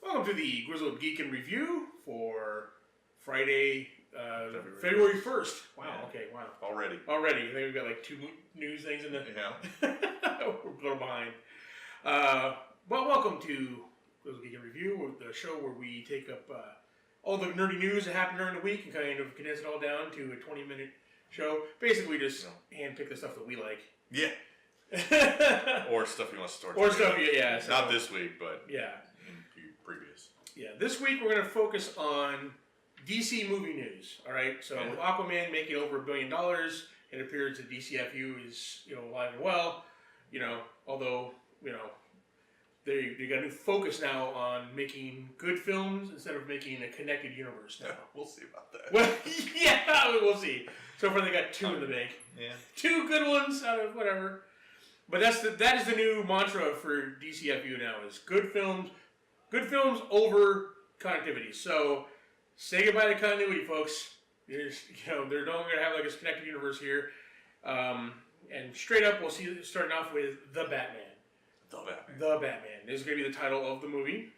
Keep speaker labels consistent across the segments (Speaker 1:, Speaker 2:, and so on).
Speaker 1: Welcome to the Grizzled Geek and Review for Friday, February 1st. Wow,
Speaker 2: Yeah.
Speaker 1: okay, wow.
Speaker 2: Already.
Speaker 1: I think we've got like 2 news things in the...
Speaker 2: Yeah.
Speaker 1: We're a little behind. Well, welcome to Grizzled Geek and Review, the show where we take up all the nerdy news that happened during the week and kind of condense it all down to a 20-minute show. Basically just handpick the stuff that we like.
Speaker 2: Yeah. Or stuff you want to store.
Speaker 1: Or stuff, yeah. So,
Speaker 2: not this week, but
Speaker 1: yeah.
Speaker 2: in previous.
Speaker 1: Yeah, this week we're going to focus on DC movie news. All right, so with Aquaman making over $1 billion, it appears the DCFU is alive and well. Although they got a new focus now on making good films instead of making a connected universe now.
Speaker 2: We'll see about that.
Speaker 1: Well, yeah, we'll see. So far they got 2 in the bank.
Speaker 2: Yeah.
Speaker 1: 2 good ones out of whatever. But that is the new mantra for DCFU now: is good films over continuity. So say goodbye to continuity, folks. They're no longer going to have like a connected universe here. And straight up, we'll see starting off with The Batman. The Batman. This is going to be the title of the movie.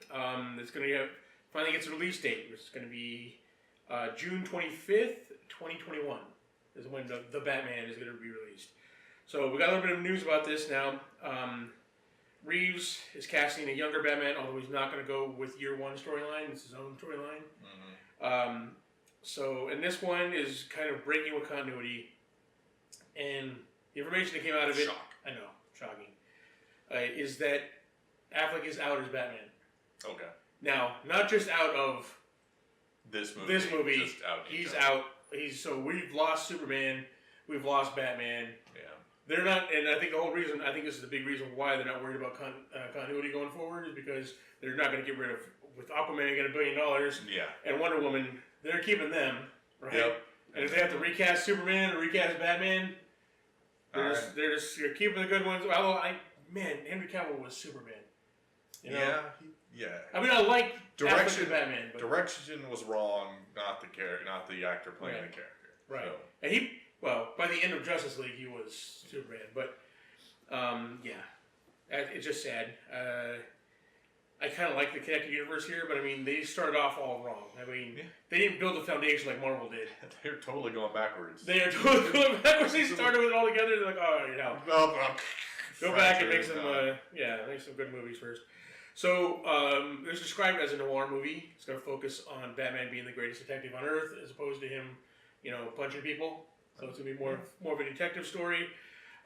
Speaker 1: It's going to finally gets a release date, which is going to be June 25th, 2021 is when the Batman is going to be released. So we got a little bit of news about this now. Reeves is casting a younger Batman, although he's not going to go with year 1 storyline. It's his own storyline. Mm-hmm. So, and this one is kind of breaking with continuity. And the information that came out of it, I know, shocking, is that Affleck is out as Batman. Okay. Now, not just out of
Speaker 2: this movie.
Speaker 1: Just out. He's out. So we've lost Superman. We've lost Batman. Yeah. They're not, and I think the whole reason, I think this is the big reason why they're not worried about continuity going forward, is because they're not going to get rid of, with Aquaman getting $1 billion, and Wonder Woman, they're keeping them, right? Yep. And if they have to recast Superman or recast Batman, they're just keeping the good ones. Although, Henry Cavill was Superman.
Speaker 2: Yeah.
Speaker 1: I mean, I like direction Batman, but
Speaker 2: direction was wrong, not the actor playing the character.
Speaker 1: Right. So. And by the end of Justice League, he was Superman. But, it's just sad. I kind of like the connected universe here, but I mean, they started off all wrong. I mean, they didn't build the foundation like Marvel did.
Speaker 2: They're totally going backwards.
Speaker 1: They are totally going backwards. They started with it all together. They're like, go back and make some, make some good movies first. So, it's described as a noir movie. It's going to focus on Batman being the greatest detective on Earth, as opposed to him, punching people. So it's going to be more of a detective story.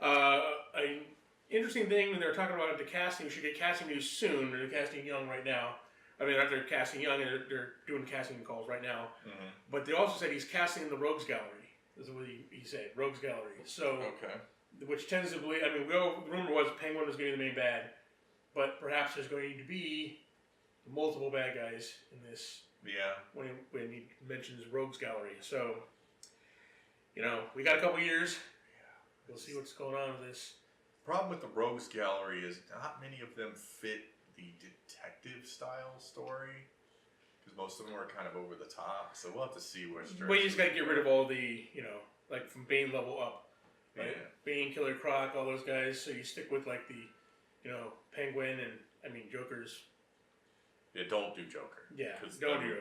Speaker 1: An interesting thing, when they're talking about the casting, we should get casting news soon. They're casting young right now. I mean, they're casting young, and they're doing casting calls right now. Mm-hmm. But they also said he's casting in the Rogues Gallery. This is what he said, Rogues Gallery. So, which tends to believe, I mean, the rumor was Penguin was going to be the main bad, but perhaps there's going to be multiple bad guys in this. Yeah. When he mentions Rogues Gallery. So, we got a couple years. We'll see what's going on with this.
Speaker 2: The problem with the Rogues Gallery is not many of them fit the detective style story, because most of them are kind of over the top. So we'll have to see which.
Speaker 1: But you just got to get rid of all the, like from Bane level up. Right? Yeah. Bane, Killer Croc, all those guys. So you stick with like the, Penguin and Joker's.
Speaker 2: Yeah, don't do Joker.
Speaker 1: Yeah,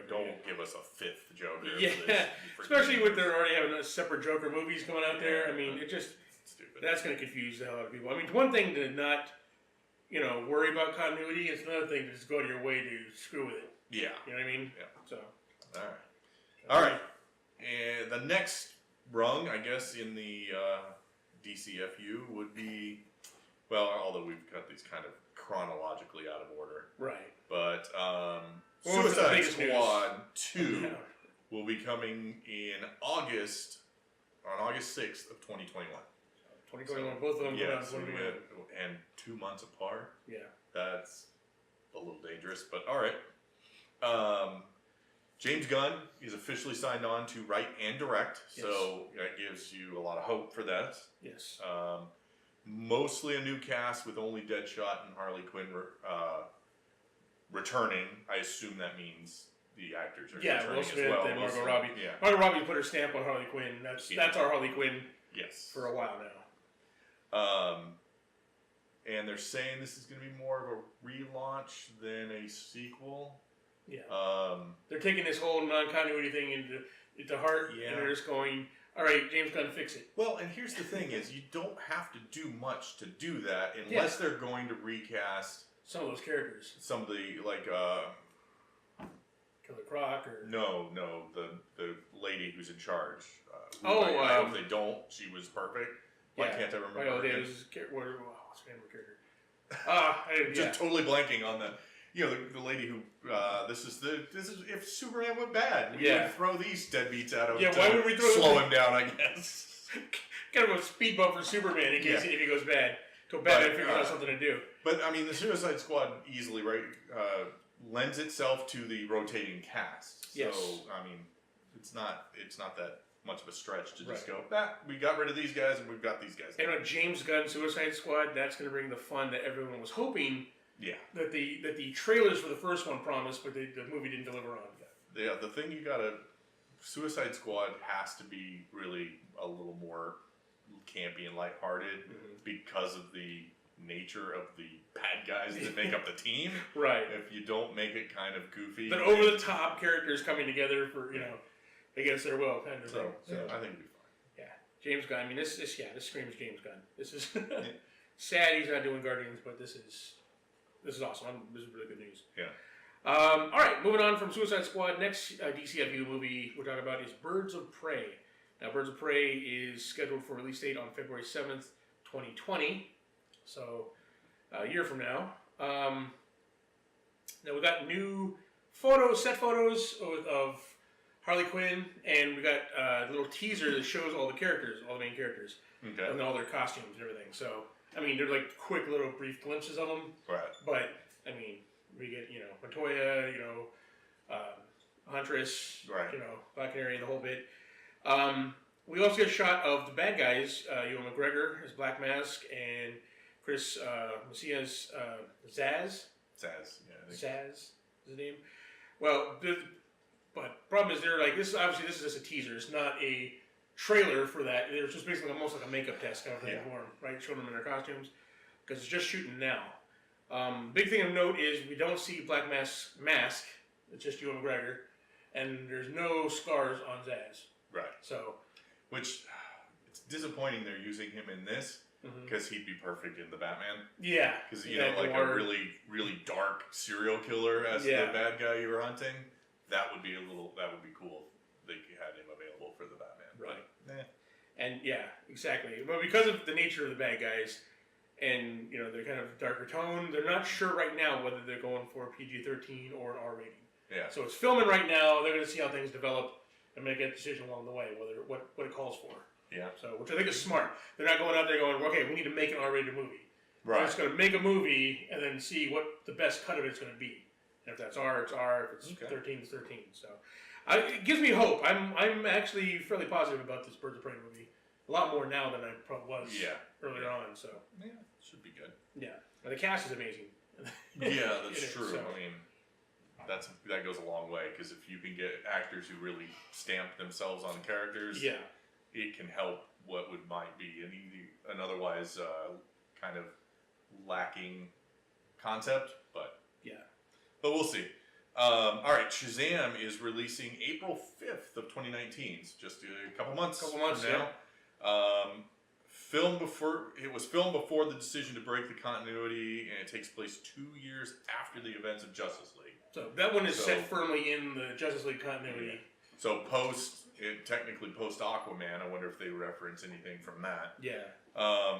Speaker 2: don't give us a 5th Joker.
Speaker 1: Yeah, especially with they're already having a separate Joker movies coming out there. I mean, it just stupid. That's going to confuse the hell out of people. I mean, it's one thing to not, worry about continuity. It's another thing to just go to your way to screw with it. Yeah, you know what I mean. Yeah. So,
Speaker 2: all right. And the next rung, I guess, in the DCFU would be, well, although we've got these kind of chronologically out of order.
Speaker 1: Right.
Speaker 2: But Suicide Squad 2 will be coming on August 6th of 2021.
Speaker 1: 2021, both of them.
Speaker 2: Yeah, and 2 months apart.
Speaker 1: Yeah.
Speaker 2: That's a little dangerous, but all right. James Gunn is officially signed on to write and direct, so that gives you a lot of hope for that.
Speaker 1: Yes.
Speaker 2: Mostly a new cast with only Deadshot and Harley Quinn returning. I assume that means the actors are returning
Speaker 1: Will Smith
Speaker 2: as well.
Speaker 1: And Margot Robbie. Yeah. Margot Robbie put her stamp on Harley Quinn. That's our Harley Quinn.
Speaker 2: Yes.
Speaker 1: For a while now.
Speaker 2: And they're saying this is going to be more of a relaunch than a sequel.
Speaker 1: Yeah. They're taking this whole non-continuity thing into heart, and they're just going, all right, James Gunn, fix it.
Speaker 2: Well, and here's the thing is you don't have to do much to do that unless they're going to recast
Speaker 1: some of those characters.
Speaker 2: Some of the, like,
Speaker 1: Killer Croc or...
Speaker 2: No, the lady who's in charge. I hope they don't. She was perfect. Why can't I remember her name?
Speaker 1: What's the name of her character?
Speaker 2: Just totally blanking on the... You know, the lady who, this is if Superman went bad, we would throw these deadbeats at him
Speaker 1: why would we
Speaker 2: slow him down, I guess.
Speaker 1: Kind of a speed bump for Superman in case if he goes bad. Till Batman figures out something to do. But,
Speaker 2: I mean, the Suicide Squad easily, lends itself to the rotating cast. So, I mean, it's not that much of a stretch to just go, we got rid of these guys and we've got these guys.
Speaker 1: And on James Gunn Suicide Squad, that's going to bring the fun that everyone was hoping. Yeah. That the trailers for the first one promised, but the movie didn't deliver on.
Speaker 2: Yeah, the thing Suicide Squad has to be really a little more campy and lighthearted because of the nature of the bad guys that make up the team. Right. If you don't make it kind of goofy.
Speaker 1: The over the top characters coming together for, against their will kind of thing.
Speaker 2: So I think it'd be fine.
Speaker 1: Yeah. James Gunn. I mean, this screams James Gunn. This is sad he's not doing Guardians, but this is awesome. This is really good news.
Speaker 2: Yeah.
Speaker 1: All right, moving on from Suicide Squad. Next DCFU movie we're talking about is Birds of Prey. Now, Birds of Prey is scheduled for release date on February 7th, 2020. So, a year from now. Now, we got new set photos of Harley Quinn, and we got a little teaser that shows all the main characters, and all their costumes and everything. So, I mean, they're like quick little brief glimpses of them. Right. But, I mean, we get, Montoya, Huntress, Black Canary, the whole bit. We also get a shot of the bad guys, Ewan McGregor as Black Mask, and Chris Messias, Zaz. Zaz is his name. Well, but problem is they're like, this is just a teaser. It's not a trailer for that. It's just basically almost like a makeup test kind of thing for them, right? Showing them in their costumes. Because it's just shooting now. Big thing of note is we don't see Black Mask. It's just Ewan McGregor. And there's no scars on Zaz. Right. So,
Speaker 2: which, it's disappointing they're using him in this. Because he'd be perfect in the Batman.
Speaker 1: Yeah.
Speaker 2: Because, like a really, really dark serial killer as the bad guy you were hunting. That would be cool. They had him available for the Batman.
Speaker 1: Right. But, and exactly. But because of the nature of the bad guys, and they're kind of darker tone, they're not sure right now whether they're going for PG-13 or R rating. Yeah. So it's filming right now. They're going to see how things develop and make a decision along the way, what it calls for. Yeah. So, which I think is smart. They're not going out there going, okay, we need to make an R-rated movie. Right. They're just going to make a movie and then see what the best cut of it's going to be. And if that's R, it's R. If it's 13, it's 13. So, it gives me hope. I'm actually fairly positive about this Birds of Prey movie. A lot more now than I probably was earlier on. So
Speaker 2: yeah, should be good.
Speaker 1: Yeah, and the cast is amazing.
Speaker 2: Yeah, that's true. So. I mean, that goes a long way because if you can get actors who really stamp themselves on characters, it can help what might be an otherwise kind of lacking concept. But but we'll see. All right, Shazam is releasing April 5th of 2019. So just a couple months from now. It was filmed before the decision to break the continuity, and it takes place 2 years after the events of Justice League.
Speaker 1: So that one is set firmly in the Justice League continuity.
Speaker 2: Yeah. So technically post Aquaman. I wonder if they reference anything from that. Yeah.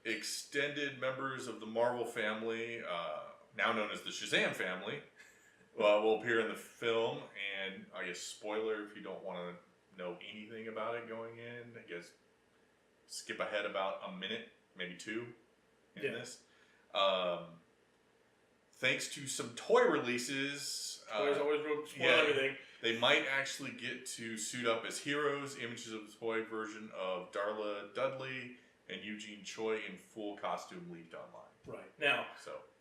Speaker 2: Extended members of the Marvel family, now known as the Shazam family, will appear in the film. And I guess spoiler if you don't want to know anything about it going in, I guess skip ahead about a minute, maybe two in this. Thanks to some toy releases.
Speaker 1: Toys always spoil everything.
Speaker 2: They might actually get to suit up as heroes. Images of the toy version of Darla Dudley and Eugene Choi in full costume leaked online. Right. Now,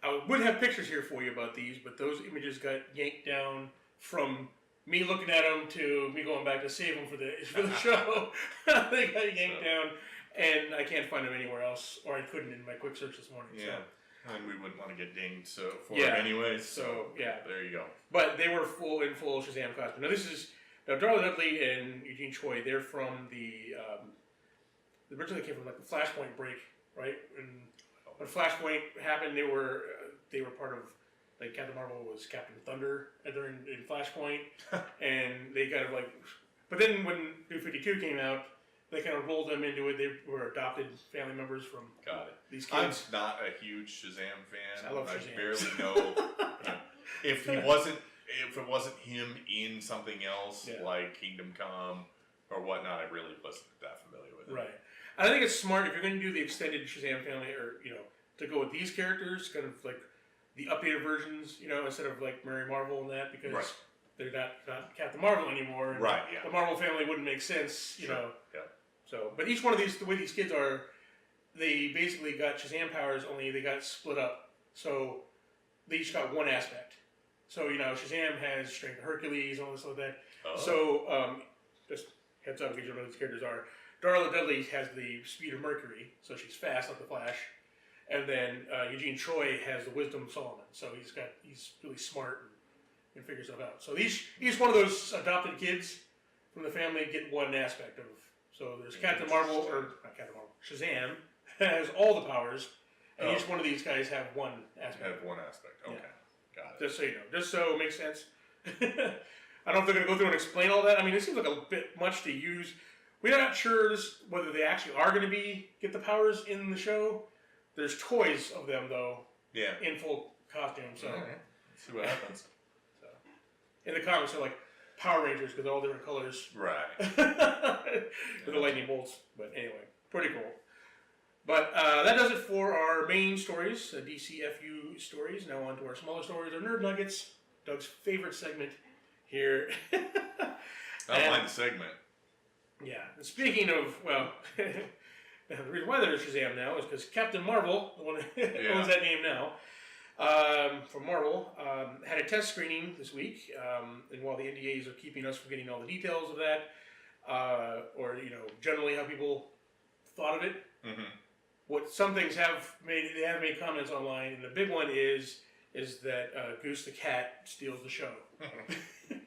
Speaker 1: I would have pictures here for you about these, but those images got yanked down from me looking at them to me going back to save them for the show. They got yanked down, and I can't find them anywhere else, or I couldn't in my quick search this morning. Yeah.
Speaker 2: And we wouldn't want to get dinged for
Speaker 1: Yeah.
Speaker 2: it anyway.
Speaker 1: So yeah.
Speaker 2: There you go.
Speaker 1: But they were full Shazam costume. Now Darla Dudley and Eugene Choi. They're from the originally came from like the Flashpoint break, right? And when Flashpoint happened, they were part of like Captain Marvel was Captain Thunder in Flashpoint, and they kind of like. But then when New 52 came out, they kind of rolled them into it. They were adopted family members from these kids.
Speaker 2: I'm not a huge Shazam fan.
Speaker 1: I love Shazam.
Speaker 2: I barely know if it wasn't him in something else like Kingdom Come or whatnot. I really wasn't that familiar with it.
Speaker 1: Right. I think it's smart if you're going to do the extended Shazam family, or to go with these characters, kind of like the updated versions, instead of like Mary Marvel and that, because they're not Captain Marvel anymore. And
Speaker 2: right. Yeah.
Speaker 1: The Marvel family wouldn't make sense, you know.
Speaker 2: Yeah.
Speaker 1: So, but each one of these, the way these kids are, they basically got Shazam powers, only they got split up. So they each got one aspect. So Shazam has strength of Hercules, all this like that.
Speaker 2: Oh.
Speaker 1: So just heads up, because you don't know who these characters are. Darla Dudley has the speed of Mercury, so she's fast like the Flash. And then Eugene Choi has the wisdom of Solomon, so he's really smart and figures stuff out. So each one of those adopted kids from the family get one aspect of. So there's Captain Marvel, or not Captain Marvel, Shazam has all the powers, and each one of these guys have one aspect.
Speaker 2: Have one aspect. Okay, got it.
Speaker 1: Just so you know, just so it makes sense. I don't know if they're going to go through and explain all that. I mean, it seems like a bit much to use. We're not sure whether they actually are going to get the powers in the show. There's toys of them though. Yeah. In full costume. So
Speaker 2: let's see what happens.
Speaker 1: So in the comics, they're like Power Rangers because they're all different colors.
Speaker 2: Right.
Speaker 1: With the lightning bolts. But anyway, pretty cool. But that does it for our main stories, DCFU stories. Now on to our smaller stories, our Nerd Nuggets, Doug's favorite segment here.
Speaker 2: I don't mind the segment.
Speaker 1: Yeah. And speaking of, well, the reason why there's Shazam now is because Captain Marvel, the one that owns that name now, from Marvel, had a test screening this week. And while the NDAs are keeping us from getting all the details of that, or generally how people thought of it, what some things they have made comments online, and the big one is that Goose the cat steals the show.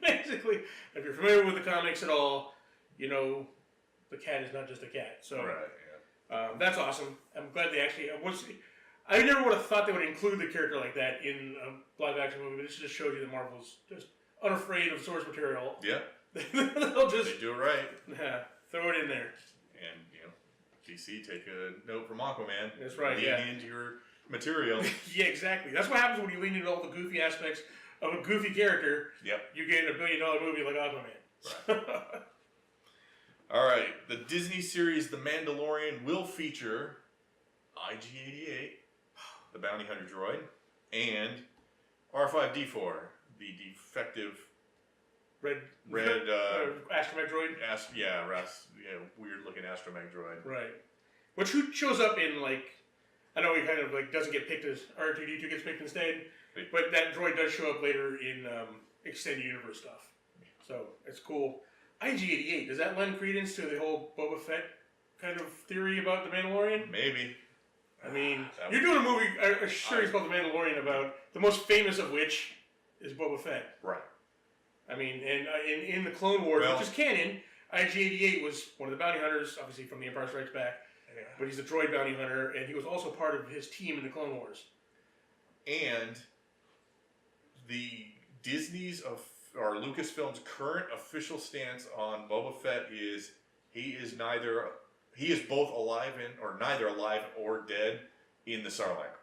Speaker 1: Basically, if you're familiar with the comics at all, the cat is not just a cat. So that's awesome. I'm glad they actually. I never would have thought they would include the character like that in a live action movie, but this just shows you that Marvel's just unafraid of source material. Yeah. They'll just
Speaker 2: they do it right.
Speaker 1: Throw it in there.
Speaker 2: And DC, take a note from Aquaman.
Speaker 1: That's right.
Speaker 2: Lean into your material.
Speaker 1: Yeah, exactly. That's what happens when you lean into all the goofy aspects of a goofy character.
Speaker 2: Yep.
Speaker 1: You get $1 billion movie like Aquaman.
Speaker 2: Right. All right. The Disney series The Mandalorian will feature IG-88, the bounty hunter droid, and R5-D4, the defective
Speaker 1: red astromech droid.
Speaker 2: Weird looking astromech droid.
Speaker 1: Right. Which who shows up in I know he kind of doesn't get picked as R2-D2 gets picked instead, but that droid does show up later in extended universe stuff. So it's cool. IG-88, does that lend credence to the whole Boba Fett kind of theory about the Mandalorian?
Speaker 2: Maybe.
Speaker 1: I mean, you're doing a movie, a series called The Mandalorian about the most famous of which is Boba Fett.
Speaker 2: Right.
Speaker 1: I mean, and in the Clone Wars, which is canon, IG-88 was one of the bounty hunters, obviously from The Empire Strikes Back, but he's a droid bounty hunter, and he was also part of his team in the Clone Wars.
Speaker 2: And the Disney's or Lucasfilm's current official stance on Boba Fett is he is both alive or neither alive or dead in the Sarlacc.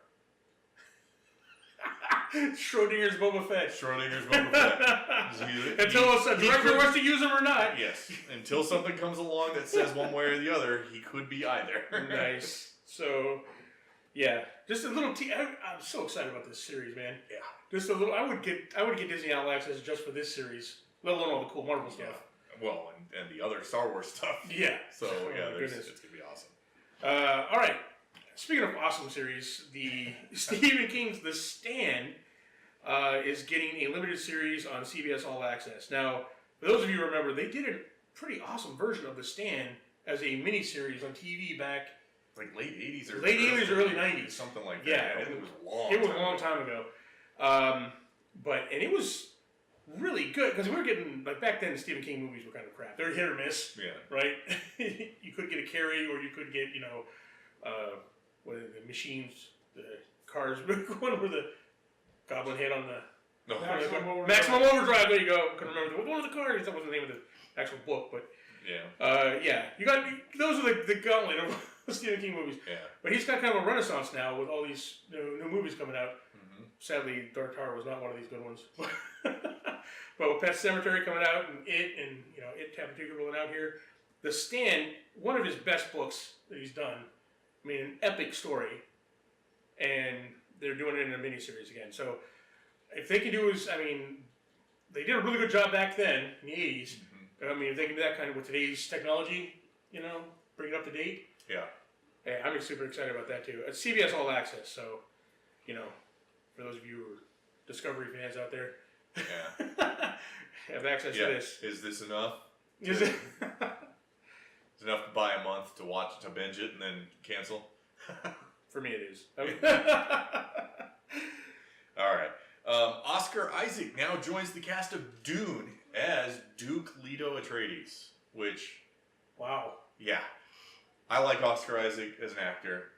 Speaker 1: Schrodinger's Boba Fett.
Speaker 2: Schrodinger's Boba Fett.
Speaker 1: Until a director wants to use him or not.
Speaker 2: Yes. Until something comes along that says one way or the other, he could be either.
Speaker 1: Nice. So, yeah, just a little. I'm so excited about this series, man.
Speaker 2: Yeah.
Speaker 1: Just a little. I would get Disney All Access just for this series, let alone all the cool Marvel stuff.
Speaker 2: Well, and the other Star Wars stuff.
Speaker 1: Yeah.
Speaker 2: So it's gonna be awesome.
Speaker 1: All right. Speaking of awesome series, the Stephen King's The Stand is getting a limited series on CBS All Access. Now, for those of you who remember, they did a pretty awesome version of The Stand as a miniseries on TV back
Speaker 2: like late 80s or
Speaker 1: late 80s, early 90s,
Speaker 2: something like that.
Speaker 1: Yeah,
Speaker 2: it was long.
Speaker 1: It was a long time ago, and it was really good because we were getting like back then. The Stephen King movies were kind of crap. They're hit or miss.
Speaker 2: Yeah.
Speaker 1: Right. You could get a Carrie, or you could get what are the machines, the cars. One where the goblin head on the Maximum Overdrive. There you go. Couldn't remember one of the cars. That wasn't the name of the actual book, but yeah. You got those are the gauntlet of Stephen King movies.
Speaker 2: Yeah.
Speaker 1: But he's got kind of a renaissance now with all these new movies coming out. Mm-hmm. Sadly, Dark Tower was not one of these good ones. But with Pet Sematary coming out, and It Tapped rolling out here, The Stand, one of his best books that he's done. I mean, an epic story, and they're doing it in a miniseries again. So, if they can do they did a really good job back then in the 80s. Mm-hmm. I mean, if they can do that kind of with today's technology, bring it up to date.
Speaker 2: Yeah.
Speaker 1: Hey, I'm super excited about that too. It's CBS All Access, so for those of you who are Discovery fans out there, have access to this.
Speaker 2: Is this enough?
Speaker 1: Is it?
Speaker 2: It's enough to buy a month to watch, to binge it, and then cancel?
Speaker 1: For me, it is.
Speaker 2: All right. Oscar Isaac now joins the cast of Dune as Duke Leto Atreides, which...
Speaker 1: Wow.
Speaker 2: Yeah. I like Oscar Isaac as an actor.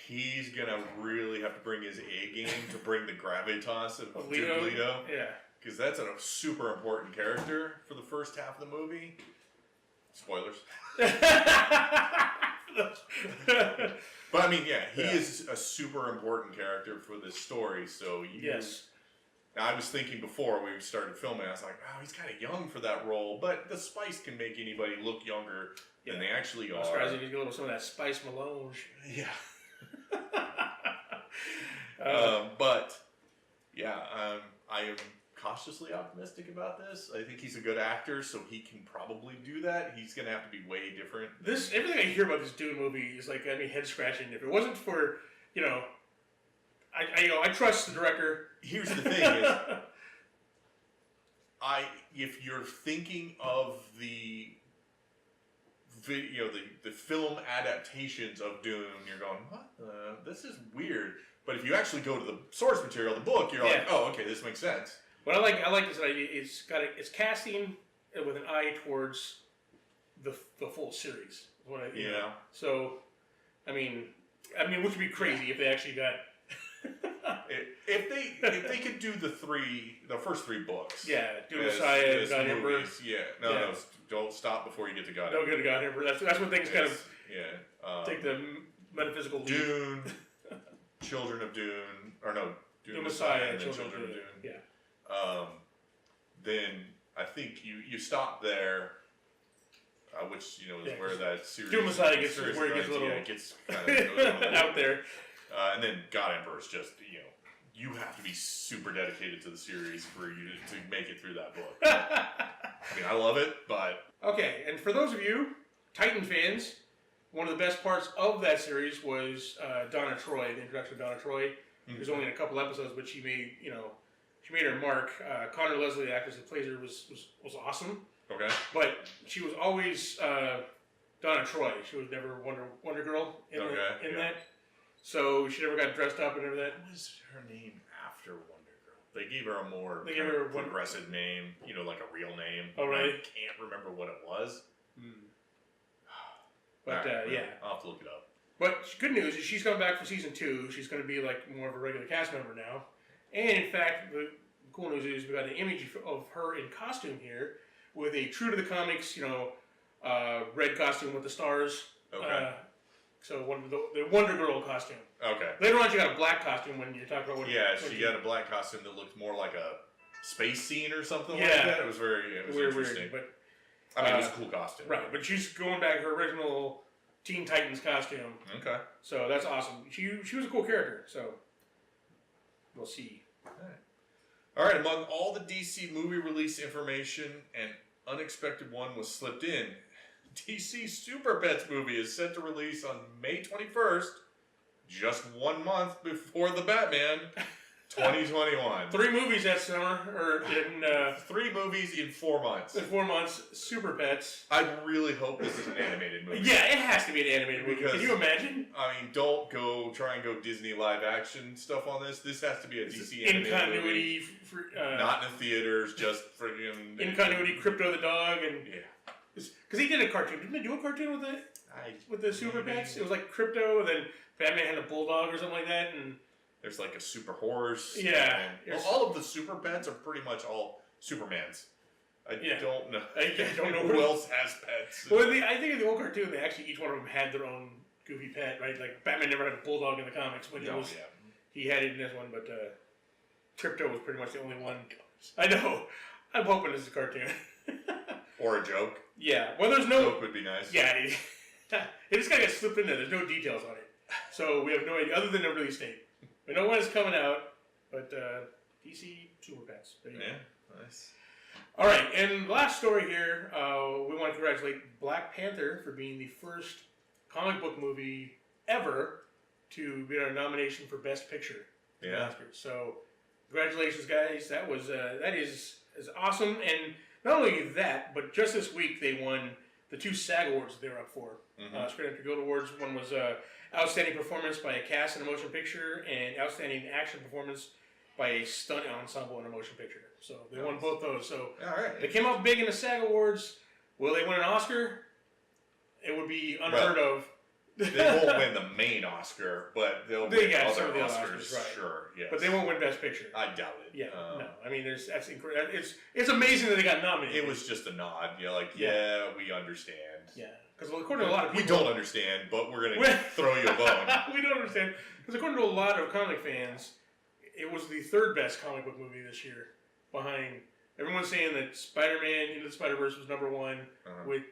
Speaker 2: He's going to really have to bring his A game to bring the gravitas of Duke Leto.
Speaker 1: Yeah.
Speaker 2: Because that's a super important character for the first half of the movie. Spoilers. But I mean, he is a super important character for this story. So
Speaker 1: yes.
Speaker 2: I was thinking before we started filming, I was like, wow, he's kind of young for that role. But the spice can make anybody look younger than they actually are.
Speaker 1: Oscar Isaac is a little some of that spice melange.
Speaker 2: Yeah. I am cautiously optimistic about this. I think he's a good actor, so he can probably do that. He's going to have to be way different.
Speaker 1: Everything I hear about this Dune movie is like head scratching. If it wasn't for I trust the director.
Speaker 2: Here's the thing: is if you're thinking of the video, the film adaptations of Dune, you're going, what? This is weird. But if you actually go to the source material, the book, you're like, oh, okay, this makes sense.
Speaker 1: What I like this idea. It's casting with an eye towards the full series. So, I mean, which would be crazy if they actually got.
Speaker 2: if they could do the first three books.
Speaker 1: Yeah, do Messiah, God Emperor.
Speaker 2: No, don't stop before you get to God Emperor.
Speaker 1: Don't get to God Emperor. That's when things kind of take the metaphysical leap.
Speaker 2: Dune, Children of Dune, or no, Dune
Speaker 1: Messiah, and
Speaker 2: then
Speaker 1: Children of Dune. Yeah.
Speaker 2: Then I think you stop there, which is where that series.
Speaker 1: Dune Messiah gets a little
Speaker 2: gets kind of
Speaker 1: out there.
Speaker 2: And then God Emperor is just you have to be super dedicated to the series for you to make it through that book. I mean, I love it, but
Speaker 1: okay. And for those of you Titan fans, one of the best parts of that series was Donna Troy, the introduction of Donna Troy. Mm-hmm. There's only a couple episodes, but she made her mark. Connor Leslie, the actress that plays her, was awesome.
Speaker 2: Okay.
Speaker 1: But she was always Donna Troy. She was never Wonder Girl in that. So she never got dressed up and everything.
Speaker 2: What was her name after Wonder Girl? They gave her a more progressive name, like a real name.
Speaker 1: Oh, right.
Speaker 2: I can't remember what it was.
Speaker 1: But
Speaker 2: I'll have to look it up.
Speaker 1: But good news is she's coming back for season 2. She's going to be like more of a regular cast member now. And in fact, the cool news is we got an image of her in costume here with a true to the comics, red costume with the stars.
Speaker 2: Okay.
Speaker 1: So the Wonder Girl costume.
Speaker 2: Okay.
Speaker 1: Later on, she got a black costume when you talk about what.
Speaker 2: Yeah, she got a black costume that looked more like a space scene or something like that. It was interesting.
Speaker 1: But
Speaker 2: I mean, it was a cool costume.
Speaker 1: Right, but she's going back her original Teen Titans costume.
Speaker 2: Okay.
Speaker 1: So that's awesome. She was a cool character. So we'll see.
Speaker 2: All right. Among all the DC movie release information, an unexpected one was slipped in. DC Super Pets movie is set to release on May 21st, just 1 month before the Batman, 2021.
Speaker 1: 3 movies that summer, or in
Speaker 2: 3 movies in 4 months.
Speaker 1: in 4 months. Super Pets.
Speaker 2: I really hope this is an animated movie.
Speaker 1: Yeah, it has to be an animated movie.
Speaker 2: Because,
Speaker 1: Can you imagine?
Speaker 2: I mean, don't try and go Disney live action stuff on this. This has to be a DC
Speaker 1: In
Speaker 2: animated
Speaker 1: continuity,
Speaker 2: movie. Not in the theaters, just friggin'
Speaker 1: in continuity, Crypto the dog, and
Speaker 2: yeah.
Speaker 1: because he did a cartoon. Didn't they do a cartoon with the Super Pets? It was like Crypto, and then Batman had a bulldog or something like that, and
Speaker 2: there's like a super horse.
Speaker 1: Yeah.
Speaker 2: Well, all of the super pets are pretty much all Supermans. I don't know.
Speaker 1: I don't know
Speaker 2: who else has pets.
Speaker 1: Well, I think in the old cartoon, they actually each one of them had their own goofy pet, right? Like Batman never had a bulldog in the comics, but he had it in this one. But Crypto was pretty much the only one. I know. I'm hoping it's a cartoon.
Speaker 2: Or a joke.
Speaker 1: Yeah. Well, there's no
Speaker 2: joke would be nice.
Speaker 1: Yeah. It just kind of slipped in there. There's no details on it, so we have no idea other than the release date. We know when it's coming out, but DC Super Pets. There you go.
Speaker 2: Nice.
Speaker 1: All right, and last story here, we want to congratulate Black Panther for being the first comic book movie ever to get a nomination for Best Picture.
Speaker 2: Yeah.
Speaker 1: Oscars. So, congratulations, guys. That is awesome. And not only that, but just this week they won the 2 SAG awards they're up for. Screen Actor Guild Awards. One was Outstanding Performance by a Cast in a Motion Picture, and Outstanding Action Performance by a Stunt Ensemble in a Motion Picture. So they won both those. So they came out big in the SAG Awards. Will they win an Oscar? It would be unheard of.
Speaker 2: They won't win the main Oscar, but they'll win other Oscars.
Speaker 1: Right.
Speaker 2: Sure, yes.
Speaker 1: But they won't win Best Picture.
Speaker 2: I doubt it.
Speaker 1: Yeah, no. I mean, that's incredible. It's amazing that they got nominated.
Speaker 2: It was just a nod. We understand.
Speaker 1: Yeah, because according to a lot of people,
Speaker 2: we don't understand, but we're gonna throw you a bone.
Speaker 1: We don't understand because according to a lot of comic fans, it was the 3rd best comic book movie this year. Behind everyone's saying that Spider-Man Into the Spider-Verse was number 1, with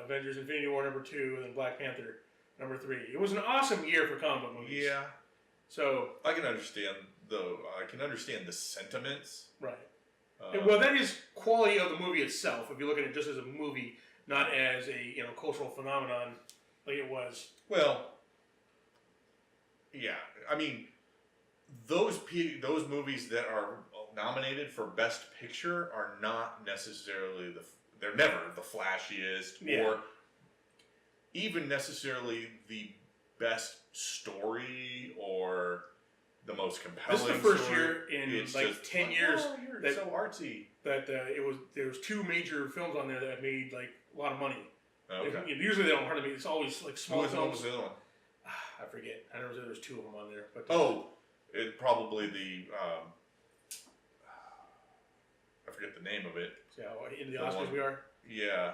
Speaker 1: Avengers: Infinity War number 2, and then Black Panther number 3. It was an awesome year for comic book movies.
Speaker 2: Yeah.
Speaker 1: So
Speaker 2: I can understand the sentiments.
Speaker 1: Right. Well, that is quality of the movie itself. If you look at it just as a movie, not as a cultural phenomenon like it was.
Speaker 2: Well, yeah. I mean, those movies that are nominated for Best Picture are not necessarily they're never the flashiest or even necessarily the best story or the most compelling.
Speaker 1: This is the first
Speaker 2: story.
Speaker 1: year in
Speaker 2: it's
Speaker 1: like
Speaker 2: just,
Speaker 1: 10 years
Speaker 2: that's so artsy.
Speaker 1: That there was 2 major films on there that made like a lot of money.
Speaker 2: Okay.
Speaker 1: Usually they don't hardly make. It's always like small films.
Speaker 2: What was the other one?
Speaker 1: I forget. I know there was 2 of them on there. But
Speaker 2: it probably the I forget the name of it.
Speaker 1: See how into the Oscars we are.
Speaker 2: Yeah.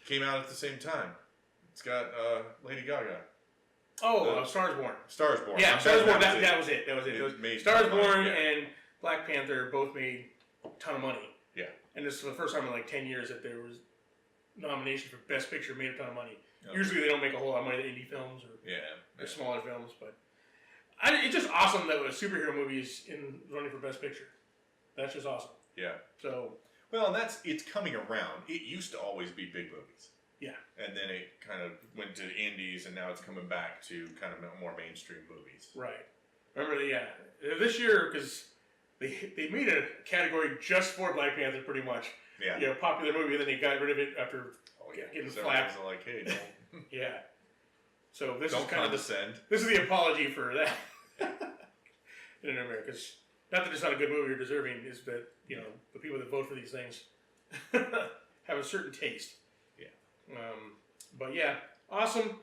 Speaker 2: Came out at the same time. It's got Lady Gaga.
Speaker 1: Stars Born.
Speaker 2: Stars Born.
Speaker 1: Yeah, Stars Born. That was it. Stars Born
Speaker 2: yeah.
Speaker 1: and Black Panther both made a ton of money.
Speaker 2: Yeah.
Speaker 1: And this is the first time in like 10 years that there was nomination for Best Picture made a ton of money.
Speaker 2: Okay.
Speaker 1: Usually they don't make a whole lot of money, the indie films or
Speaker 2: or
Speaker 1: smaller films, but it's just awesome that a superhero movie is running for Best Picture. That's just awesome.
Speaker 2: Yeah.
Speaker 1: So.
Speaker 2: Well, it's coming around. It used to always be big movies.
Speaker 1: Yeah.
Speaker 2: And then it kind of went to indies, and now it's coming back to kind of more mainstream movies.
Speaker 1: Right. Remember, this year, because they made a category just for Black Panther, pretty much.
Speaker 2: Yeah.
Speaker 1: Popular movie, and then they got rid of it after getting flack.
Speaker 2: Like, hey, don't.
Speaker 1: Yeah. So this
Speaker 2: don't
Speaker 1: is kind
Speaker 2: condescend.
Speaker 1: This is the apology for that. In America, because not that it's not a good movie or deserving, is that the people that vote for these things have a certain taste.
Speaker 2: Yeah.
Speaker 1: But yeah, awesome.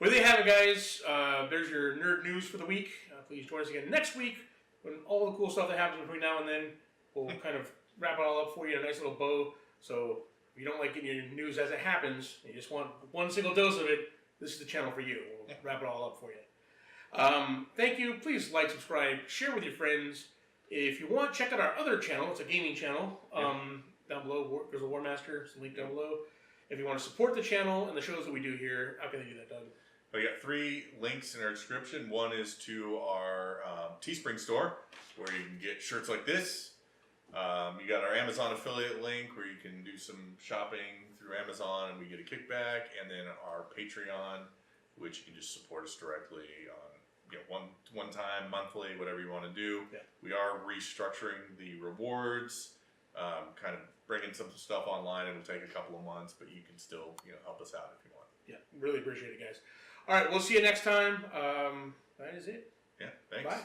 Speaker 1: Well, there you have it, guys. There's your nerd news for the week. Please join us again next week when all the cool stuff that happens between now and then, we'll kind of wrap it all up for you in a nice little bow. So if you don't like getting your news as it happens, you just want one single dose of it, this is the channel for you. We'll wrap it all up for you. Thank you. Please like, subscribe, share with your friends. If you want, check out our other channel. It's a gaming channel. Down below, there's a War Master. It's linked down below. If you want to support the channel and the shows that we do here, how can they do that, Doug?
Speaker 2: We got 3 links in our description. One is to our Teespring store, where you can get shirts like this. You got our Amazon affiliate link, where you can do some shopping through Amazon, and we get a kickback. And then our Patreon, which you can just support us directly on one time, monthly, whatever you want to do.
Speaker 1: Yeah.
Speaker 2: We are restructuring the rewards, kind of bringing some stuff online. It'll take a couple of months, but you can still help us out if you want.
Speaker 1: Yeah, really appreciate it, guys. All right, we'll see you next time. That is it.
Speaker 2: Yeah, thanks.
Speaker 1: Bye.